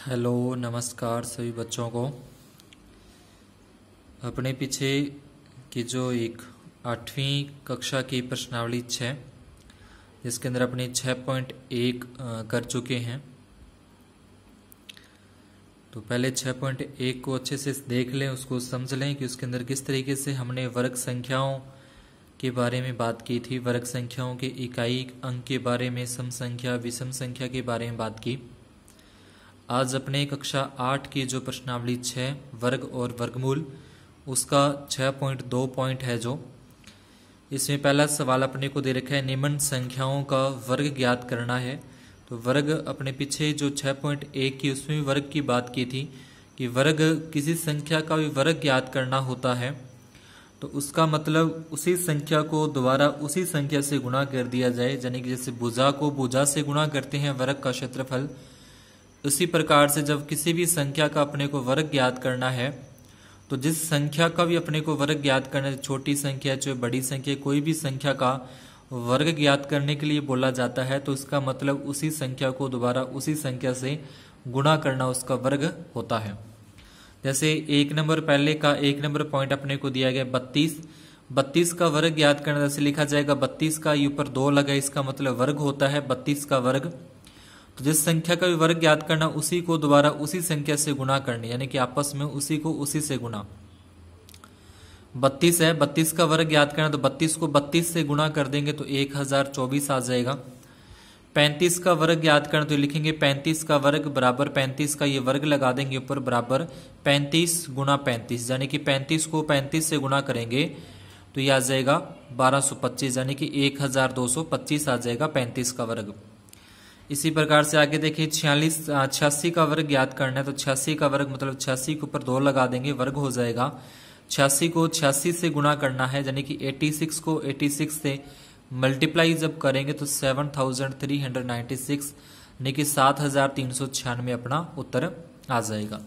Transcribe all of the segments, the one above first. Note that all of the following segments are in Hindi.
हेलो नमस्कार सभी बच्चों को। अपने पीछे की जो एक 8वीं कक्षा की प्रश्नावली 6 जिसके अंदर अपने 6.1 कर चुके हैं। तो पहले 6.1 को अच्छे से देख लें, उसको समझ लें कि उसके अंदर किस तरीके से हमने वर्ग संख्याओं के बारे में बात की थी, वर्ग संख्याओं के इकाई अंक के बारे में, सम संख्या विषम संख्या के बारे में बात की। आज अपने कक्षा 8 की जो प्रश्नावली 6 वर्ग और वर्गमूल उसका 6.2 पॉइंट है। जो इसमें पहला सवाल अपने को दे रखा है, निम्न संख्याओं का वर्ग ज्ञात करना है। तो वर्ग अपने पीछे जो 6.1 की उसमें भी वर्ग की बात की थी कि वर्ग किसी संख्या का भी वर्ग ज्ञात करना होता है तो उसका मतलब उसी संख्या को दोबारा उसी संख्या से गुणा कर दिया जाए, यानी कि जैसे भुजा को भुजा से गुणा करते हैं वर्ग का क्षेत्रफल, उसी प्रकार से जब किसी भी संख्या का अपने को वर्ग ज्ञात करना है तो जिस संख्या का भी अपने को वर्ग ज्ञात करना है, छोटी संख्या चाहे बड़ी संख्या, कोई भी संख्या का वर्ग ज्ञात करने के लिए बोला जाता है तो इसका मतलब उसी संख्या को दोबारा उसी संख्या से गुणा करना उसका वर्ग होता है। जैसे एक नंबर पहले का एक नंबर पॉइंट अपने को दिया गया 32 का वर्ग ज्ञात करना, जैसे लिखा जाएगा 32 का ऊपर 2 लगा, इसका मतलब वर्ग होता है 32 का वर्ग। तो जिस संख्या का भी वर्ग ज्ञात करना उसी को दोबारा उसी संख्या से गुणा करनी, यानी कि आपस में उसी को उसी से गुणा। 32 है, 32 का वर्ग ज्ञात करना तो 32 को 32 से गुणा कर देंगे तो 1024 आ जाएगा। 35 का वर्ग ज्ञात करना तो लिखेंगे 35 का वर्ग बराबर 35 का ये वर्ग लगा देंगे ऊपर बराबर 35 गुणा 35, यानी कि 35 को 35 से गुणा करेंगे तो ये आ जाएगा 1225, यानी कि 1225 आ जाएगा 35 का वर्ग। इसी प्रकार से आगे देखिए 86 का वर्ग ज्ञात करना है तो 86 का वर्ग मतलब 86 के ऊपर 2 लगा देंगे, वर्ग हो जाएगा। 86 को 86 से गुणा करना है, यानी कि 86 को 86 से मल्टीप्लाई जब करेंगे तो 7396 यानी कि 7396 अपना उत्तर आ जाएगा।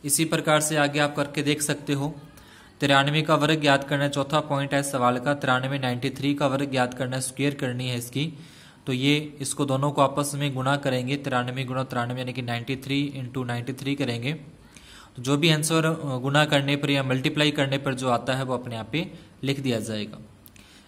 इसी प्रकार से आगे आप करके देख सकते हो। 93 का वर्ग ज्ञात करना है, चौथा पॉइंट है सवाल का। 93 93 का वर्ग ज्ञात करना है, स्क्वायर करनी है इसकी। तो ये इसको दोनों को आपस में गुणा करेंगे, 93 गुणा 93 यानी कि 93 इंटू 93 करेंगे तो जो भी आंसर गुणा करने पर या मल्टीप्लाई करने पर जो आता है वो अपने आप पे लिख दिया जाएगा।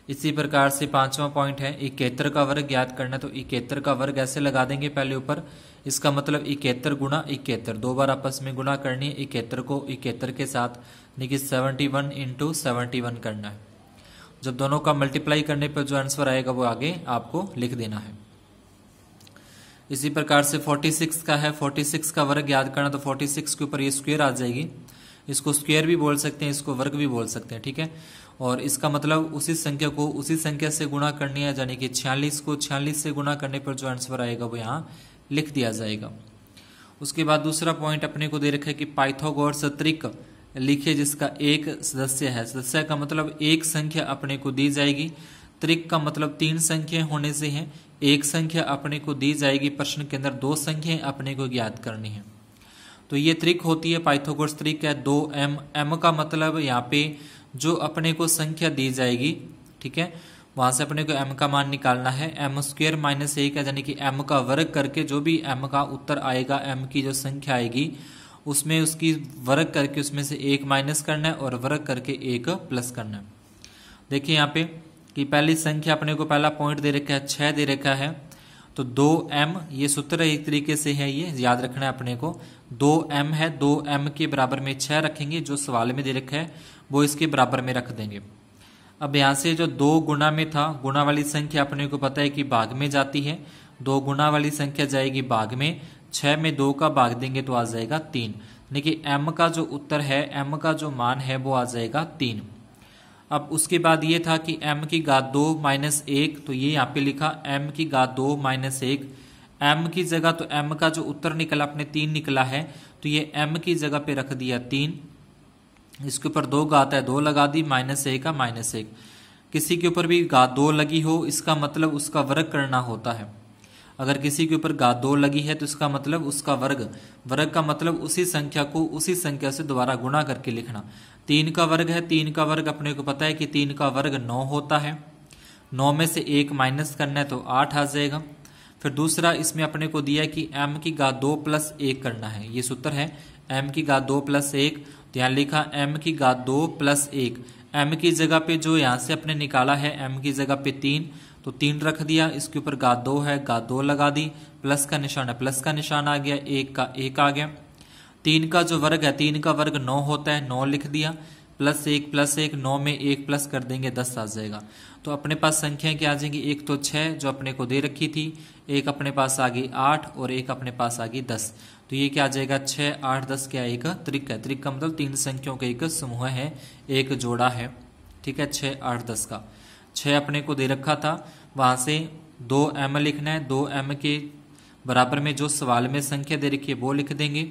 इसी प्रकार से पांचवा पॉइंट है 71 का वर्ग ज्ञात करना, तो 71 का वर्ग ऐसे लगा देंगे पहले ऊपर, इसका मतलब 71 गुणा 71, 2 बार आपस में गुणा करनी है 71 को 71 के साथ, यानी कि 71 इंटू 71 करना है। जब दोनों का मल्टीप्लाई करने पर जो आंसर आएगा वो आगे आपको लिख देना है। इसी प्रकार से 46 का है, 46 का वर्ग याद करना तो 46 के ऊपर ये स्क्वायर आ जाएगी, इसको स्क्वायर भी बोल सकते हैं, इसको वर्ग भी बोल सकते हैं, ठीक है। और इसका मतलब उसी संख्या को उसी संख्या से गुणा करनी है, यानी कि 46 को 46 से गुणा करने पर जो आंसर आएगा वो यहाँ लिख दिया जाएगा। उसके बाद दूसरा पॉइंट अपने को दे रखा है कि पाइथागोरस त्रिक लिखिए जिसका एक सदस्य है। सदस्य का मतलब एक संख्या अपने को दी जाएगी, त्रिक का मतलब 3 संख्या होने से है, एक संख्या अपने को दी जाएगी, प्रश्न के अंदर 2 संख्याएं अपने को ज्ञात करनी है। तो ये त्रिक होती है पाइथागोरस त्रिक है 2m, m का मतलब यहाँ पे जो अपने को संख्या दी जाएगी, ठीक है, वहां से अपने को m का मान निकालना है, m स्क्वायर माइनस 1 है, यानी कि m का वर्ग करके जो भी m का उत्तर आएगा, m की जो संख्या आएगी उसमें उसकी वर्ग करके उसमें से 1 माइनस करना है और वर्ग करके 1 प्लस करना है। देखिए यहाँ पे कि पहली संख्या अपने को पहला पॉइंट दे रखा है 6 दे रखा है, तो 2m ये सूत्र एक तरीके से है, ये याद रखना है अपने को। 2m है, 2m के बराबर में 6 रखेंगे, जो सवाल में दे रखा है वो इसके बराबर में रख देंगे। अब यहाँ से जो 2 गुना में था, गुना वाली संख्या अपने को पता है कि भाग में जाती है, 2 गुना वाली संख्या जाएगी भाग में, 6 में 2 का भाग देंगे तो आ जाएगा 3, यानी कि m का जो उत्तर है, m का जो मान है वो आ जाएगा 3। अब उसके बाद ये था कि m की घात 2 माइनस 1, तो ये यहाँ पे लिखा m की घात 2 माइनस 1, m की जगह तो m का जो उत्तर निकला अपने 3 निकला है, तो ये m की जगह पे रख दिया 3, इसके ऊपर 2 घात है 2 लगा दी, माइनस 1 का माइनस 1। किसी के ऊपर भी घात 2 लगी हो इसका मतलब उसका वर्ग करना होता है, अगर किसी के ऊपर घात 2 लगी है तो इसका मतलब उसका वर्ग, वर्ग का मतलब उसी संख्या को उसी संख्या से दोबारा गुणा करके लिखना। 3 का वर्ग है, 3 का वर्ग अपने को पता है कि 3 का वर्ग 9 होता है, 9 में से 1 माइनस करना है तो 8 आ जाएगा। फिर दूसरा इसमें अपने को दिया है कि m की घात 2 प्लस 1 करना है। ये सूत्र है m की घात 2 प्लस 1। तो यहाँ लिखा m की घात 2 प्लस 1। m की जगह पे जो यहाँ से अपने निकाला है m की जगह पे 3, तो 3 रख दिया, इसके ऊपर घात 2 है, घात 2 लगा दी, प्लस का निशान है, प्लस का निशान आ गया, 1 का 1 आ गया। 3 का जो वर्ग है, 3 का वर्ग 9 होता है, 9 लिख दिया, प्लस 1 9 में 1 प्लस कर देंगे 10 आ जाएगा। तो अपने पास संख्याएं क्या आ जाएंगी, एक तो 6 जो अपने को दे रखी थी, एक अपने पास आ गई 8 और एक अपने पास आ गई 10। तो ये क्या आ जाएगा 6 8 10 क्या एक त्रिक है। त्रिक का मतलब 3 संख्याओं का एक समूह है, एक जोड़ा है, ठीक है। 6 8 10 का 6 अपने को दे रखा था, वहां से 2m लिखना है, 2m के बराबर में जो सवाल में संख्या दे रखी है वो लिख देंगे।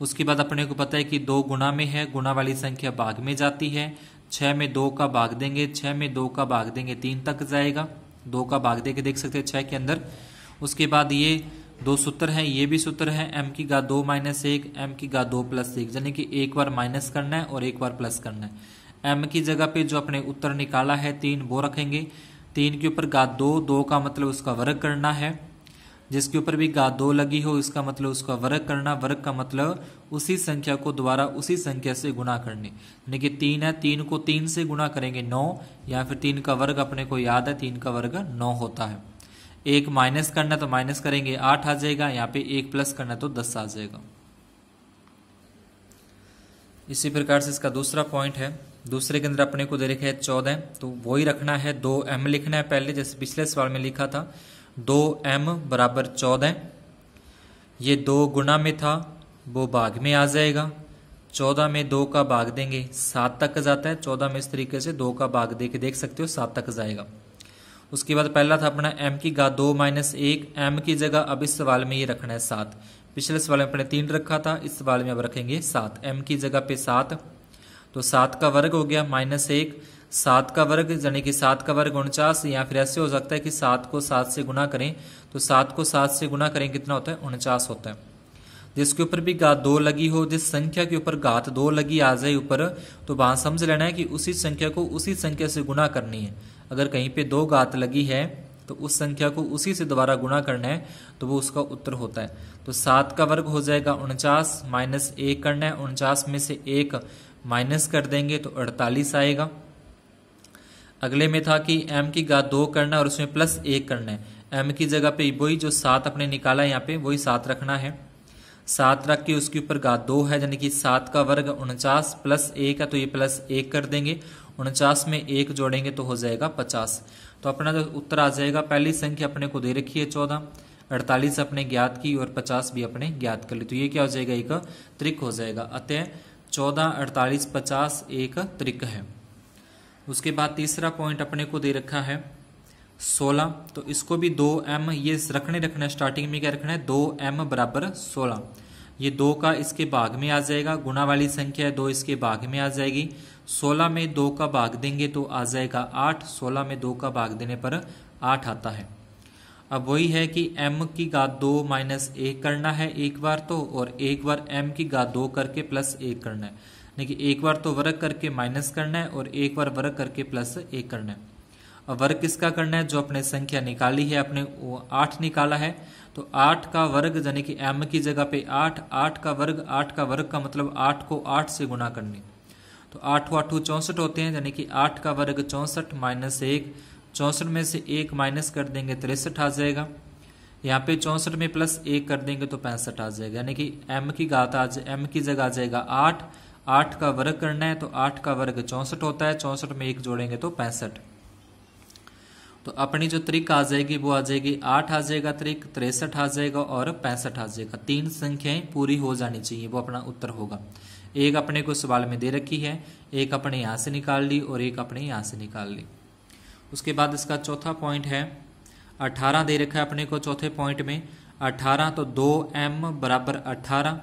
उसके बाद अपने को पता है कि 2 गुना में है, गुना वाली संख्या भाग में जाती है, 6 में 2 का भाग देंगे, 6 में 2 का भाग देंगे 3 तक जाएगा, 2 का भाग दे के देख सकते हैं 6 के अंदर। उसके बाद ये 2 सूत्र है, ये भी सूत्र है, m की घात 2 माइनस 1, m की घात 2 प्लस 1, यानी कि एक बार माइनस करना है और एक बार प्लस करना है। m की जगह पे जो अपने उत्तर निकाला है 3 वो रखेंगे, 3 के ऊपर घात 2, 2 का मतलब उसका वर्ग करना है, जिसके ऊपर भी घात 2 लगी हो इसका मतलब उसका वर्ग करना, वर्ग का मतलब उसी संख्या को दोबारा उसी संख्या से गुणा करने, यानी कि 3 है, 3 को 3 से गुणा करेंगे 9, या फिर 3 का वर्ग अपने को याद है 3 का वर्ग 9 होता है। 1 माइनस करना तो माइनस करेंगे 8 आ जाएगा, यहाँ पे 1 प्लस करना तो 10 आ जाएगा। इसी प्रकार से इसका दूसरा पॉइंट है, दूसरे के अंदर अपने को दे रखा है 14, तो वही रखना है, 2m लिखना है पहले, जैसे पिछले सवाल में लिखा था 2m बराबर 14। ये 2 गुना में था वो भाग में आ जाएगा, 14 में 2 का भाग देंगे 7 तक जाता है, 14 में इस तरीके से 2 का भाग दे के देख सकते हो 7 तक जाएगा। उसके बाद पहला था अपना m की घात 2 माइनस 1, m की जगह अब इस सवाल में ये रखना है 7। पिछले सवाल में अपने 3 रखा था, इस सवाल में अब रखेंगे 7, m की जगह पे 7, तो 7 का वर्ग हो गया माइनस 1, 7 का वर्ग यानी कि 7 का वर्ग 49, या फिर ऐसे हो सकता है कि 7 को 7 से गुना करें, तो 7 को 7 से गुना करें कितना होता है 49 होता है। जिसके ऊपर भी घात 2 लगी हो, जिस संख्या के ऊपर घात 2 लगी आ जाए ऊपर, तो वहां समझ लेना है कि उसी संख्या को उसी संख्या से गुणा करनी है। अगर कहीं पे 2 घात लगी है तो उस संख्या को उसी से दोबारा गुणा करना है, तो वो उसका उत्तर होता है। तो 7 का वर्ग हो जाएगा 49, माइनस 1 करना है, 49 में से 1 माइनस कर देंगे तो 48 आएगा। अगले में था कि m की घात 2 करना और उसमें प्लस 1 करना है, m की जगह पे वही जो 7 अपने निकाला है यहाँ पे वही 7 रखना है, 7 रख के उसके ऊपर घात 2 है, यानी कि 7 का वर्ग 49 प्लस 1 है, तो ये प्लस 1 कर देंगे, 49 में 1 जोड़ेंगे तो हो जाएगा 50। तो अपना जो उत्तर आ जाएगा, पहली संख्या अपने को दे रखी है 14, 48 अपने ज्ञात की और 50 भी अपने ज्ञात कर ली, तो ये क्या हो जाएगा एक त्रिक हो जाएगा। अतः 14 48 50 एक त्रिक है। उसके बाद तीसरा पॉइंट अपने को दे रखा है 16, तो इसको भी 2m ये रखना स्टार्टिंग में क्या रखना है 2m बराबर 16, ये 2 का इसके भाग में आ जाएगा, गुणा वाली संख्या है 2 इसके भाग में आ जाएगी, 16 में 2 का भाग देंगे तो आ जाएगा 8, 16 में 2 का भाग देने पर 8 आता है। अब वही है कि m की घात 2 माइनस 1 करना है एक बार तो, और एक बार m की घात 2 करके प्लस 1 करना है, यानी कि एक बार तो वर्ग करके माइनस करना है और एक बार वर्ग करके प्लस 1 करना है। अब वर्ग किसका करना है, जो अपने संख्या निकाली है अपने 8 निकाला है, तो 8 का वर्ग यानी कि m की जगह पे 8, 8 का वर्ग का मतलब 8 को 8 से गुणा करने, तो 8 8 64 होते हैं, यानी कि 8 का वर्ग 64 माइनस 1, 64 में से 1 माइनस कर देंगे 63 आ जाएगा, यहाँ पे 64 में प्लस 1 कर देंगे तो 65 आ जाएगा, यानी कि m की घात m की जगह आ जाएगा 8, 8 का वर्ग करना है तो 8 का वर्ग 64 होता है, 64 में 1 जोड़ेंगे तो 65। तो अपनी जो त्रिक आ जाएगी वो आ जाएगी 8 आ जाएगा त्रिक, 63 आ जाएगा और 65 आ जाएगा। 3 संख्याएं पूरी हो जानी चाहिए, वो अपना उत्तर होगा। एक अपने को सवाल में दे रखी है, एक अपने यहाँ से निकाल ली और एक अपने यहाँ से निकाल ली। उसके बाद इसका चौथा पॉइंट है 18 दे रखा है अपने को चौथे पॉइंट में 18, तो 2m बराबर 18,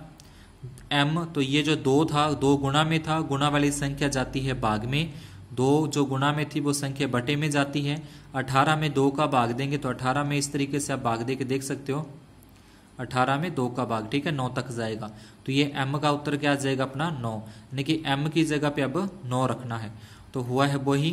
m तो ये जो 2 था 2 गुणा में था, गुणा वाली संख्या जाती है भाग में, 2 जो गुणा में थी वो संख्या बटे में जाती है, 18 में 2 का भाग देंगे तो 18 में इस तरीके से आप भाग दे के देख सकते हो, 18 में 2 का भाग, ठीक है 9 तक जाएगा, तो ये m का उत्तर क्या आ जाएगा अपना 9, यानी कि m की जगह पे अब 9 रखना है। तो हुआ है वही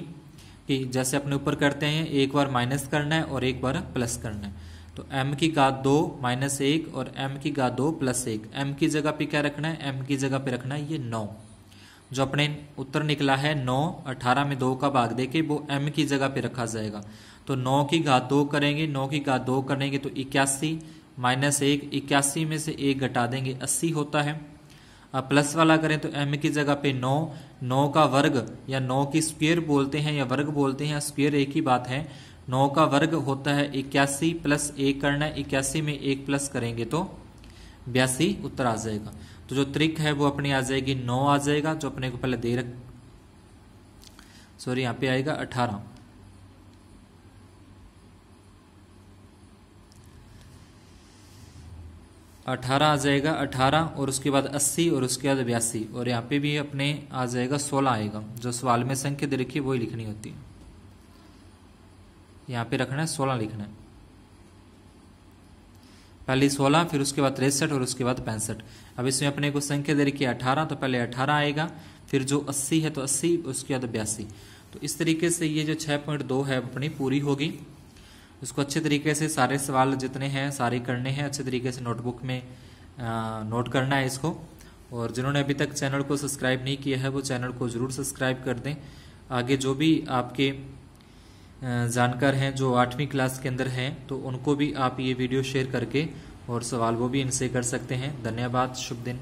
कि जैसे अपने ऊपर करते हैं, एक बार माइनस करना है और एक बार प्लस करना है, तो m की घात 2 माइनस 1 और m की घात 2 प्लस 1। m की जगह पे क्या रखना है, m की जगह पे रखना है ये 9। जो अपने उत्तर निकला है 9, 18 में 2 का भाग देके वो m की जगह पे रखा जाएगा। तो 9 की घात 2 करेंगे, 9 की घात 2 करेंगे तो 81 माइनस 1, 81 में से 1 घटा देंगे 80 होता है। अब प्लस वाला करें तो m की जगह पे 9, 9 का वर्ग या 9 की स्क्वायर बोलते हैं या वर्ग बोलते हैं या स्क्वायर एक ही बात है। 9 का वर्ग होता है 81 प्लस 1 करना है, 81 में 1 प्लस करेंगे तो 82 उत्तर आ जाएगा। तो जो त्रिक है वो अपनी आ जाएगी 9 आ जाएगा, जो अपने को पहले दे रख सॉरी यहाँ पे आएगा 18। आ जाएगा 18 और उसके बाद 80 और उसके बाद 82 और यहाँ पे भी अपने आ जाएगा 16 आएगा। जो सवाल में संख्या दे रखी है वही लिखनी होती है, यहाँ पे रखना है 16 लिखना है। पहले 16 फिर उसके बाद 63 और उसके बाद 65। अब इसमें अपने को संख्या दे रखी है 18, तो पहले 18 आएगा, फिर जो 80 है तो 80, उसके बाद 82। तो इस तरीके से ये जो 6.2 है अपनी पूरी होगी। उसको अच्छे तरीके से सारे सवाल जितने हैं सारे करने हैं, अच्छे तरीके से नोटबुक में नोट करना है इसको। और जिन्होंने अभी तक चैनल को सब्सक्राइब नहीं किया है वो चैनल को ज़रूर सब्सक्राइब कर दें। आगे जो भी आपके जानकार हैं जो 8वीं क्लास के अंदर हैं तो उनको भी आप ये वीडियो शेयर करके और सवाल वो भी इनसे कर सकते हैं। धन्यवाद, शुभ दिन।